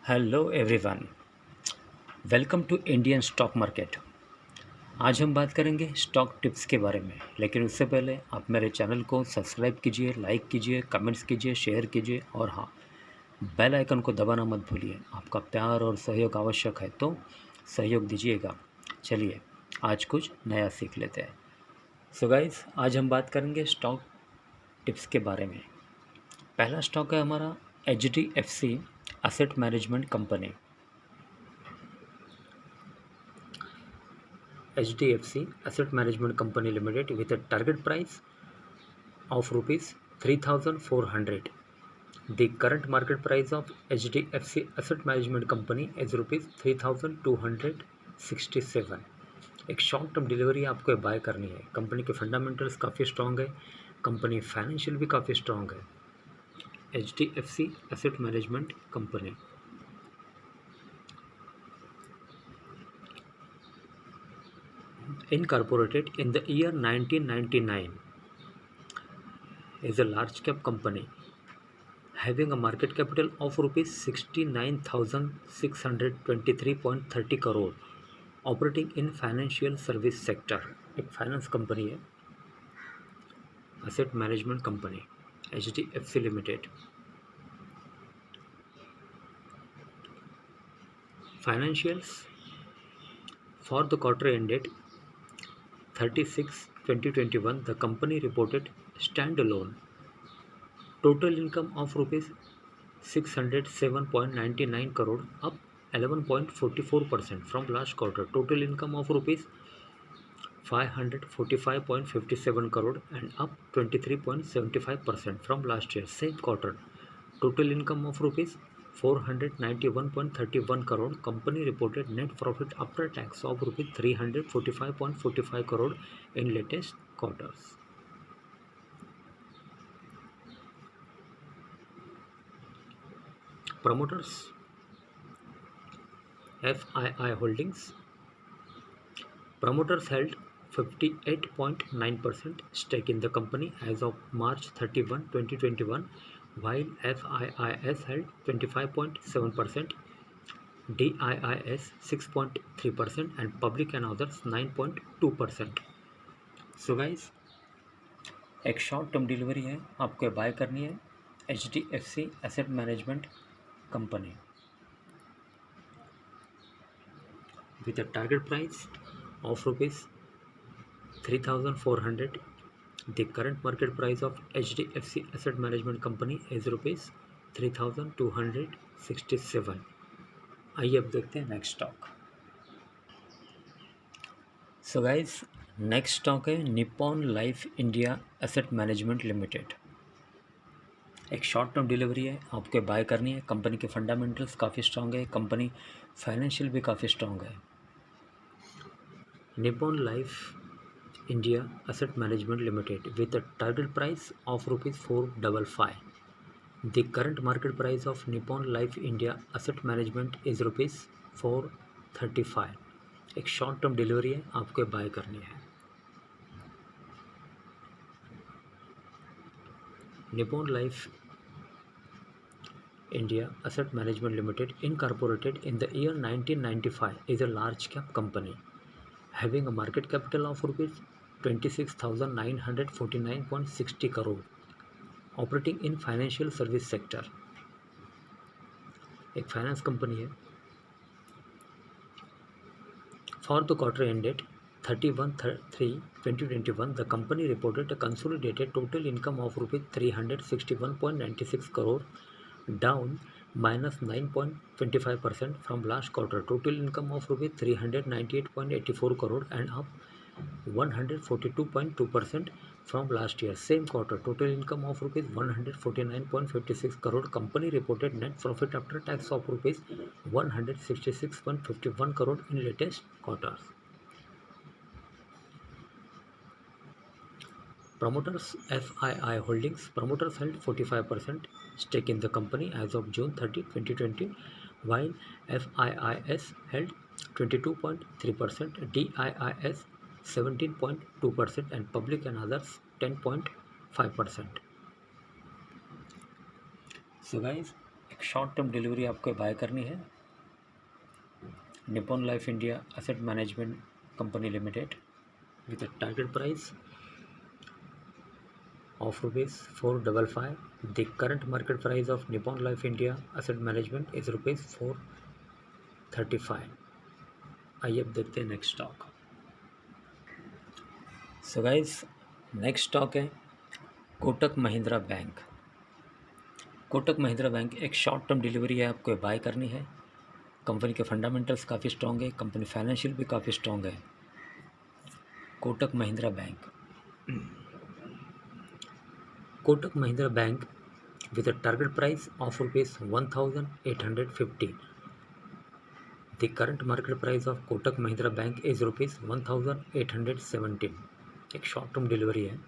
Hello everyone, welcome to Indian stock market. आज हम बात करेंगे स्टॉक टिप्स के बारे में, लेकिन उससे पहले आप मेरे चैनल को सब्सक्राइब कीजिए, लाइक कीजिए, कमेंट्स कीजिए, शेयर कीजिए और हाँ, बेल आइकन को दबाना मत भूलिए। आपका प्यार और सहयोग आवश्यक है, तो सहयोग दीजिएगा। चलिए आज कुछ नया सीख लेते हैं। सो गाइस, आज हम बात करेंगे स्टॉक टिप्स के बारे में। पहला स्टॉक है हमारा HDFC asset management company. HDFC Asset Management Company Limited with a target price of rupees 3,400. The current market price of HDFC Asset Management Company is rupees 3,267. एक शॉर्ट टर्म डिलीवरी आपको buy करनी है। Company के fundamentals काफ़ी strong है, company financial भी काफ़ी strong है। HDFC Asset Management Company incorporated in the year 1999 is a large cap company having a market capital of rupees 69,623.30 crore, operating in financial service sector। एक finance company है, asset management company HDFC limited. Financials for the quarter ended 30/6/2021, the company reported standalone total income of rupees 607.99 crore, up 11.44% from last quarter. Total income of rupees 545.57 crore and up 23.75% from last year same quarter. Total income of rupees 491.31 crore. Company reported net profit after tax of rupees 345.45 crore in latest quarters. Promoters FII Holdings. Promoters held 58.9% stake in the company as of March 31, 2021, while FIIs held 25.7%, DIIS 6.3% and public and others 9.2%. So guys, एक short term delivery है, आपको buy करनी है HDFC asset management company with a target price of rupees 3,400. The current market price of HDFC Asset Management Company is rupees 3,267. आइए अब देखते हैं next stock. So guys, next stock है Nippon life India asset management limited. एक short term delivery है, आपको buy करनी है। कंपनी के फंडामेंटल्स काफ़ी स्ट्रॉन्ग है, कंपनी फाइनेंशियल भी काफ़ी स्ट्रॉन्ग है। Nippon life India Asset Management Limited with a target price of rupees 455. The current market price of Nippon Life India Asset Management is rupees 435. एक short term delivery है, आपको buy करनी है। Nippon Life India Asset Management Limited, incorporated in the year 1995, is a large cap company having a market capital of rupees 26,949.60 crore, operating in financial service sector। एक finance company है। For the quarter ended 31/3/2021, the company reported a consolidated total income of rupees 361.96 crore, down -9.25% from last quarter. Total income of rupees 398.84 crore and up 142.2% from last year same quarter. Total income of rupees 149.56 crore. Company reported net profit after tax of rupees 166.51 crore in latest quarters. Promoters FII Holdings. Promoters held 45% stake in the company as of June 30, 2020, while FIIs held 22.3%, DIIS 17.2% and public and others 10.5%. So guys, short term delivery आपको buy करनी है Nippon life India asset management company limited with a target price of rupees 455. The current market price of Nippon Life India Asset Management is rupees 435. आइए अब देखते हैं next stock. So guys, next stock है Kotak Mahindra bank. Kotak Mahindra bank एक short term delivery है, आपको buy करनी है। कंपनी के फंडामेंटल्स काफ़ी स्ट्रॉन्ग है, कंपनी फाइनेंशियल भी काफ़ी स्ट्रॉन्ग है। Kotak Mahindra bank, Kotak Mahindra bank with a target price of rupees 1850. The current market price of Kotak Mahindra Bank is rupees 1817. एक शॉर्ट टर्म डिलीवरी है।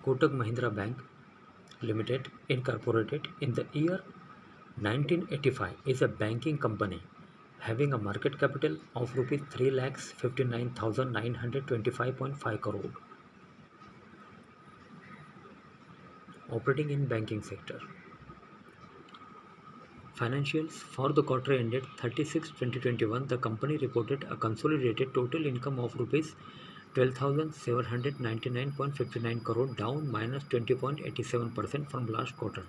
Kotak Mahindra Bank Limited incorporated in the year 1985 is a banking company having a market capital of rupees 3,59,925.5 crore. Operating in banking sector. Financials for the quarter ended 30/6/2021, the company reported a consolidated total income of rupees 12,799.59 crore, down -20.87% from last quarter.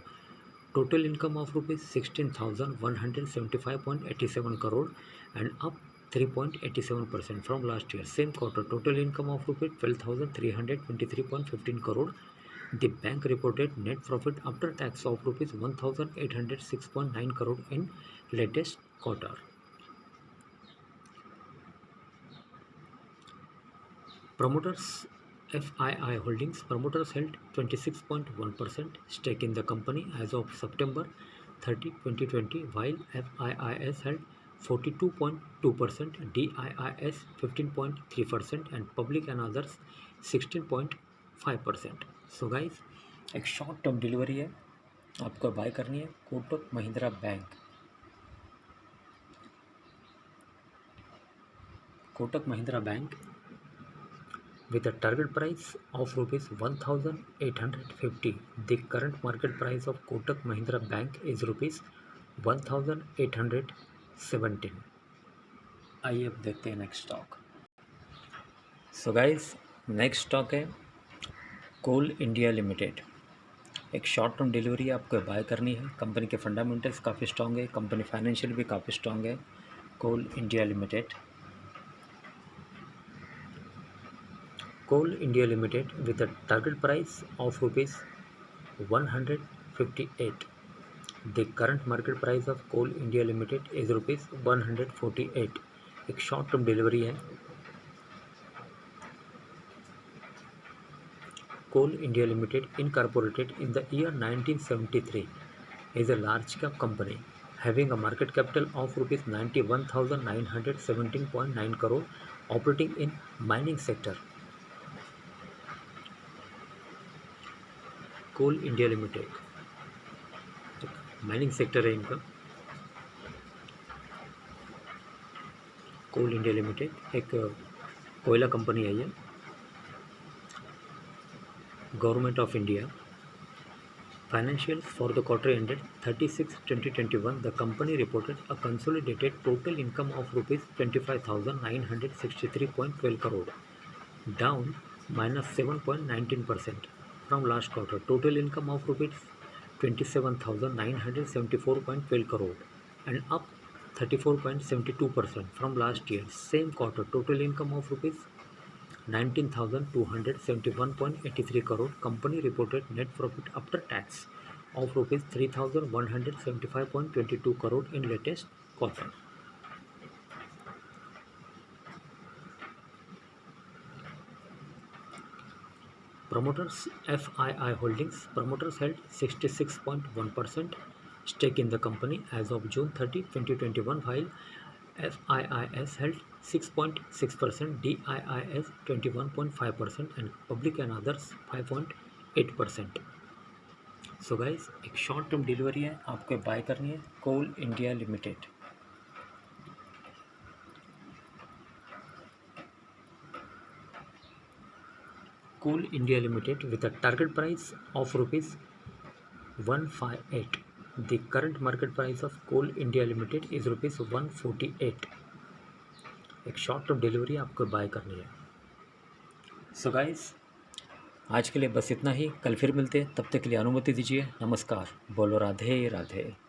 Total income of rupees 16,175.87 crore and up 3.87% from last year. Same quarter, total income of rupees 12,323.15 crore. The bank reported net profit after tax of rupees 1,806.9 crore in latest quarter. Promoters FII Holdings, promoters held 26.1% stake in the company as of September 30, 2020, while FIIs held 42.2%, DIIs 15.3% and public and others 16.5%. So guys, एक short term delivery है, आपको buy करनी है Kotak Mahindra bank. Kotak Mahindra bank with a target price of rupees 1850. The current market price of Kotak Mahindra Bank is rupees 1817. आइए अब देखते हैं next stock. So guys, next stock है कोल इंडिया लिमिटेड। एक शॉर्ट टर्म डिलीवरी आपको buy करनी है। Company के फंडामेंटल्स काफ़ी स्ट्रॉन्ग है, कंपनी फाइनेंशियल भी काफ़ी स्ट्रॉन्ग है। Coal India Limited, Coal India Limited with a target price of rupees 158. The current market price of Coal India Limited is rupees 148. एक शॉर्ट टर्म डिलीवरी है। Coal India Limited incorporated in the year 1973 is a large cap company having a market capital of rupees 91,917.9 crore, operating in mining sector. Coal India limited mining sector है इनका। कोल India limited एक कोयला company है ये, government of India. Financial for the quarter ended 30/6/2021, the company reported a consolidated total income of rupees 25,963.12 crore, down -7.19% from last quarter. Total income of rupees 27,974.12 crore and up 34.72% from last year. Same quarter, total income of rupees 19,271.83 crore. Company reported net profit after tax of rupees 3,175.22 crore in latest quarter. Promoters FII Holdings, promoters held 66.1% stake in the company as of June 30, 2021, while FIIs held 6.6%, DIIs 21.5% and public and others 5.8%. So guys, एक short term delivery है, आपको buy करनी है Coal India Limited. Coal India Limited with a target price of rupees 158. The current market price of Coal India Limited is rupees 148. एक short term delivery आपको buy करनी है। So guys, आज के लिए बस इतना ही। कल फिर मिलते हैं, तब तक के लिए अनुमति दीजिए। नमस्कार। बोलो राधे राधे।